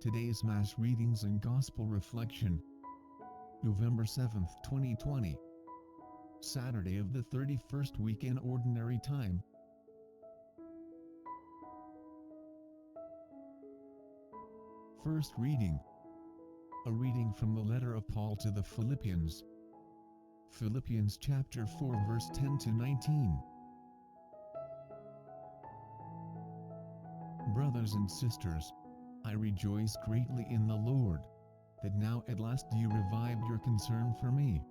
Today's Mass readings and Gospel reflection. November 7th, 2020. Saturday of the 31st week in Ordinary Time. First reading. A reading from the letter of Paul to the Philippians. Philippians chapter 4 verse 10 to 19. Brothers and sisters, I rejoice greatly in the Lord, that now at last you revived your concern for me.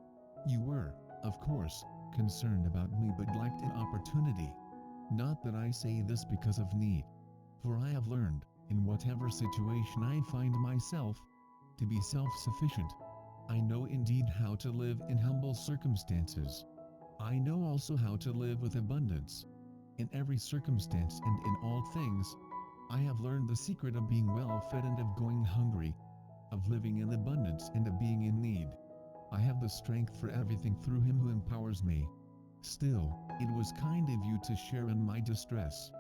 You were, of course, concerned about me but lacked an opportunity. Not that I say this because of need, for I have learned, in whatever situation I find myself, to be self-sufficient. I know indeed how to live in humble circumstances. I know also how to live with abundance. In every circumstance and in all things, I have learned the secret of being well fed and of going hungry, of living in abundance and of being in need. I have the strength for everything through him who empowers me. Still, it was kind of you to share in my distress.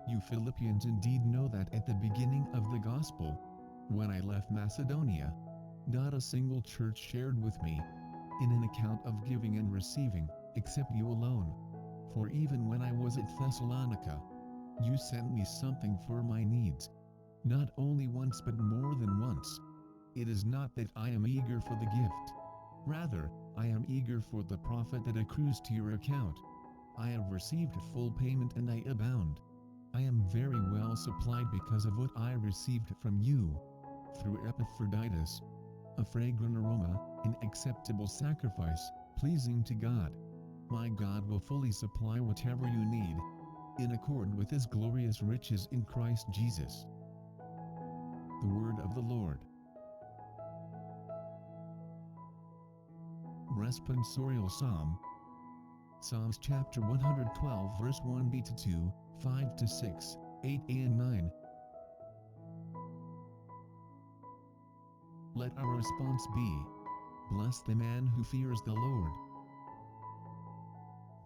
You Philippians indeed know that at the beginning of the gospel, when I left Macedonia, not a single church shared with me in an account of giving and receiving, except you alone. For even when I was at Thessalonica, you sent me something for my needs. Not only once but more than once. It is not that I am eager for the gift. Rather, I am eager for the profit that accrues to your account. I have received full payment and I abound. I am very well supplied because of what I received from you, through Epaphroditus, a fragrant aroma, an acceptable sacrifice, pleasing to God. My God will fully supply whatever you need, in accord with his glorious riches in Christ Jesus. The Word of the Lord. Responsorial Psalm. Psalms chapter 112 verse 1b to 2, 5 to 6, 8a and 9. Let our response be, bless the man who fears the Lord.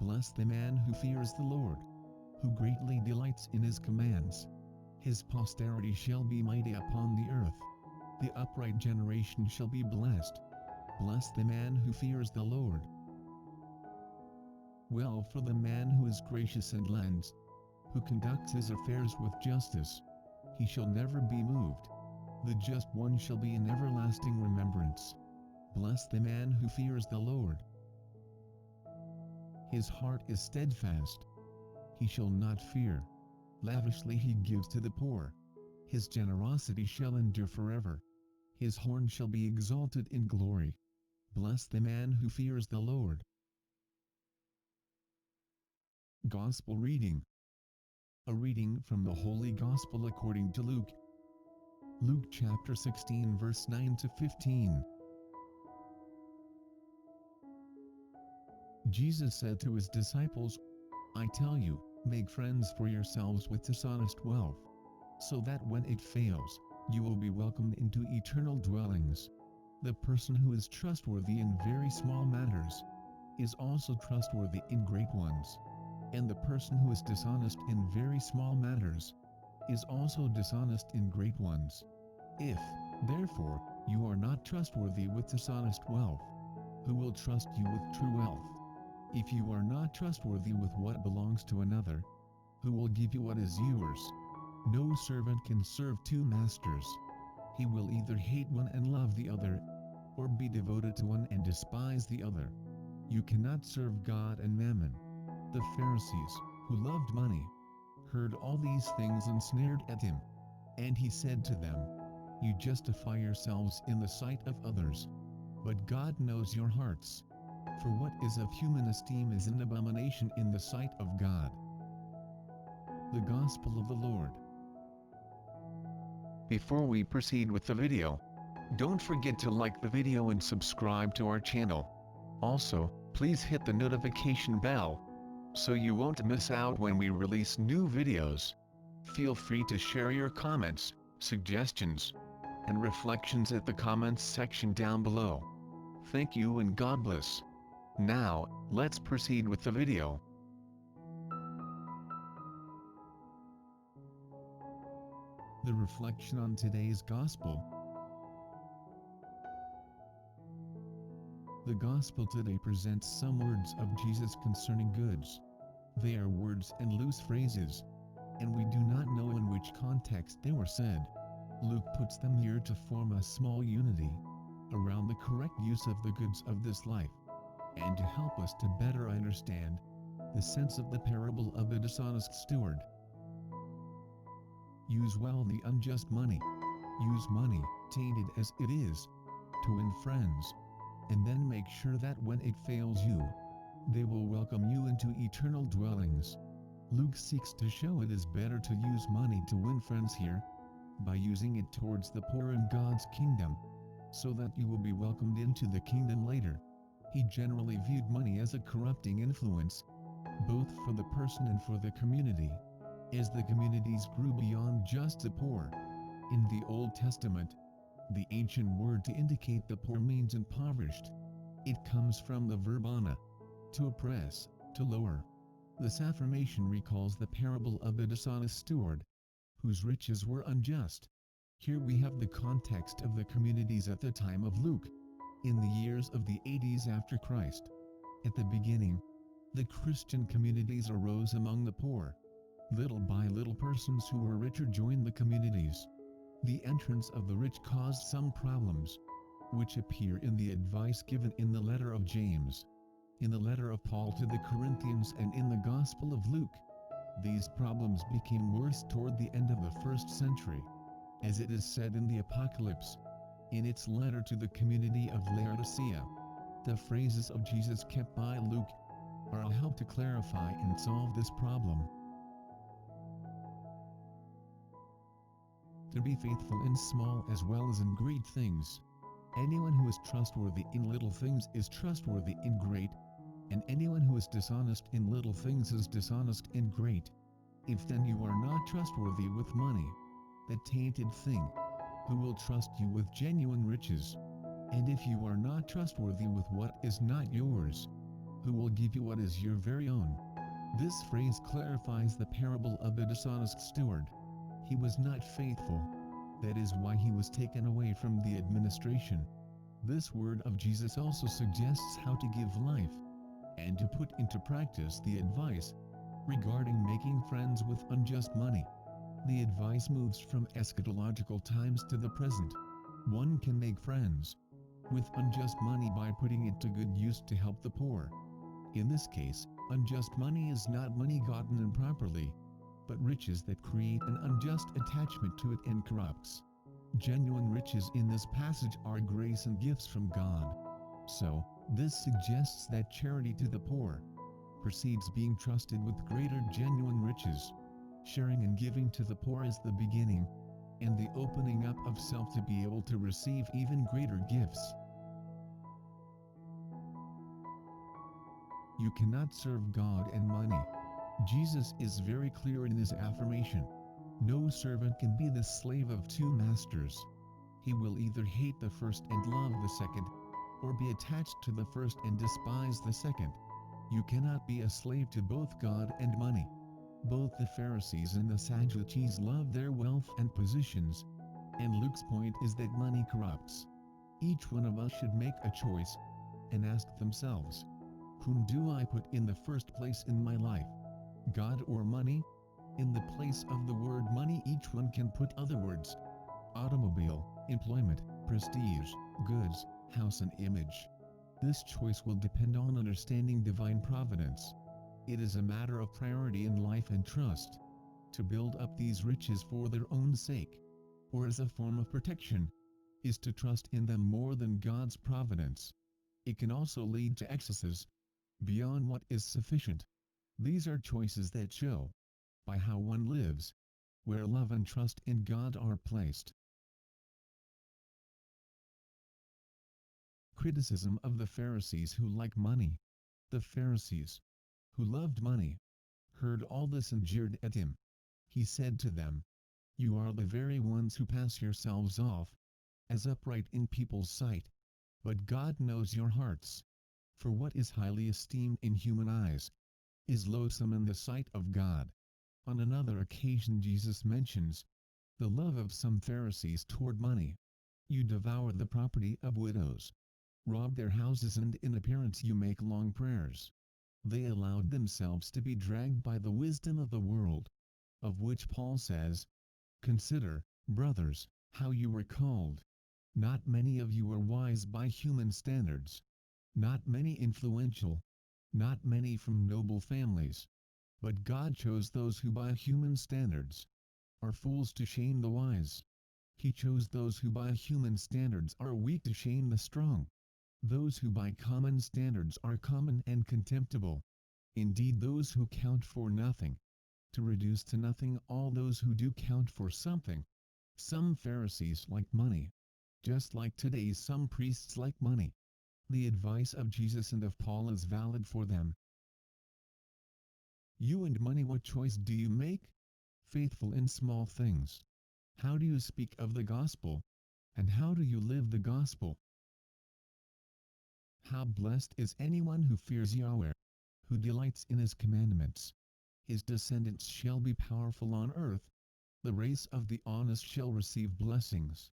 Bless the man who fears the Lord, who greatly delights in his commands. His posterity shall be mighty upon the earth. The upright generation shall be blessed. Bless the man who fears the Lord. Well for the man who is gracious and lends, who conducts his affairs with justice. He shall never be moved. The just one shall be in everlasting remembrance. Bless the man who fears the Lord. His heart is steadfast. He shall not fear. Lavishly he gives to the poor. His generosity shall endure forever. His horn shall be exalted in glory. Bless the man who fears the Lord. Gospel reading. A reading from the Holy Gospel according to Luke. Luke chapter 16 verse 9 to 15. Jesus said to his disciples, I tell you, make friends for yourselves with dishonest wealth, so that when it fails, you will be welcomed into eternal dwellings. The person who is trustworthy in very small matters is also trustworthy in great ones, and the person who is dishonest in very small matters is also dishonest in great ones. If, therefore, you are not trustworthy with dishonest wealth, who will trust you with true wealth? If you are not trustworthy with what belongs to another, who will give you what is yours? No servant can serve two masters. He will either hate one and love the other, or be devoted to one and despise the other. You cannot serve God and mammon. The Pharisees, who loved money, heard all these things and sneered at him. And he said to them, you justify yourselves in the sight of others, but God knows your hearts. For what is of human esteem is an abomination in the sight of God. The Gospel of the Lord. Before we proceed with the video, don't forget to like the video and subscribe to our channel. Also, please hit the notification bell, so you won't miss out when we release new videos. Feel free to share your comments, suggestions, and reflections at the comments section down below. Thank you and God bless. Now, let's proceed with the video. The reflection on today's Gospel. The Gospel today presents some words of Jesus concerning goods. They are words and loose phrases, and we do not know in which context they were said. Luke puts them here to form a small unity around the correct use of the goods of this life, and to help us to better understand the sense of the parable of the dishonest steward. Use well the unjust money. Use money, tainted as it is, to win friends, and then make sure that when it fails you, they will welcome you into eternal dwellings. Luke seeks to show it is better to use money to win friends here, by using it towards the poor in God's kingdom, so that you will be welcomed into the kingdom later. He generally viewed money as a corrupting influence, both for the person and for the community, as the communities grew beyond just the poor. In the Old Testament, the ancient word to indicate the poor means impoverished. It comes from the verb ana, to oppress, to lower. This affirmation recalls the parable of the dishonest steward, whose riches were unjust. Here we have the context of the communities at the time of Luke, in the years of the 80s after Christ. At the beginning, the Christian communities arose among the poor. Little by little, persons who were richer joined the communities. The entrance of the rich caused some problems, which appear in the advice given in the letter of James, in the letter of Paul to the Corinthians, and in the Gospel of Luke. These problems became worse toward the end of the first century. As it is said in the Apocalypse, in its letter to the community of Laodicea, the phrases of Jesus kept by Luke are a help to clarify and solve this problem. To be faithful in small as well as in great things. Anyone who is trustworthy in little things is trustworthy in great, and anyone who is dishonest in little things is dishonest in great. If then you are not trustworthy with money, that tainted thing, who will trust you with genuine riches? And if you are not trustworthy with what is not yours, who will give you what is your very own? This phrase clarifies the parable of the dishonest steward. He was not faithful. That is why he was taken away from the administration. This word of Jesus also suggests how to give life, and to put into practice the advice regarding making friends with unjust money. The advice moves from eschatological times to the present. One can make friends with unjust money by putting it to good use to help the poor. In this case, unjust money is not money gotten improperly, but riches that create an unjust attachment to it and corrupts. Genuine riches in this passage are grace and gifts from God. So, this suggests that charity to the poor precedes being trusted with greater genuine riches. Sharing and giving to the poor is the beginning, and the opening up of self to be able to receive even greater gifts. You cannot serve God and money. Jesus is very clear in his affirmation. No servant can be the slave of two masters. He will either hate the first and love the second, or be attached to the first and despise the second. You cannot be a slave to both God and money. Both the Pharisees and the Sadducees loved their wealth and positions, and Luke's point is that money corrupts. Each one of us should make a choice and ask themselves, whom do I put in the first place in my life? God or money? In the place of the word money, each one can put other words: automobile, employment, prestige, goods, house, and image. This choice will depend on understanding divine providence. It is a matter of priority in life and trust. To build up these riches for their own sake, or as a form of protection, is to trust in them more than God's providence. It can also lead to excesses beyond what is sufficient. These are choices that show, by how one lives, where love and trust in God are placed. Criticism of the Pharisees who like money. The Pharisees, who loved money, heard all this and jeered at him. He said to them, "You are the very ones who pass yourselves off as upright in people's sight, but God knows your hearts. For what is highly esteemed in human eyes is loathsome in the sight of God." On another occasion Jesus mentions The love of some Pharisees toward money. You devour the property of widows, rob their houses, and in appearance you make long prayers. They allowed themselves to be dragged by the wisdom of the world, of which Paul says, "Consider, brothers, how you were called. Not many of you are wise by human standards. Not many influential. Not many from noble families. But God chose those who by human standards are fools to shame the wise. He chose those who by human standards are weak to shame the strong. Those who by common standards are common and contemptible. Indeed, those who count for nothing, to reduce to nothing all those who do count for something." Some Pharisees like money, just like today some priests like money. The advice of Jesus and of Paul is valid for them. You and money, what choice do you make? Faithful in small things. How do you speak of the gospel? And how do you live the gospel? How blessed is anyone who fears Yahweh, who delights in his commandments. His descendants shall be powerful on earth. The race of the honest shall receive blessings.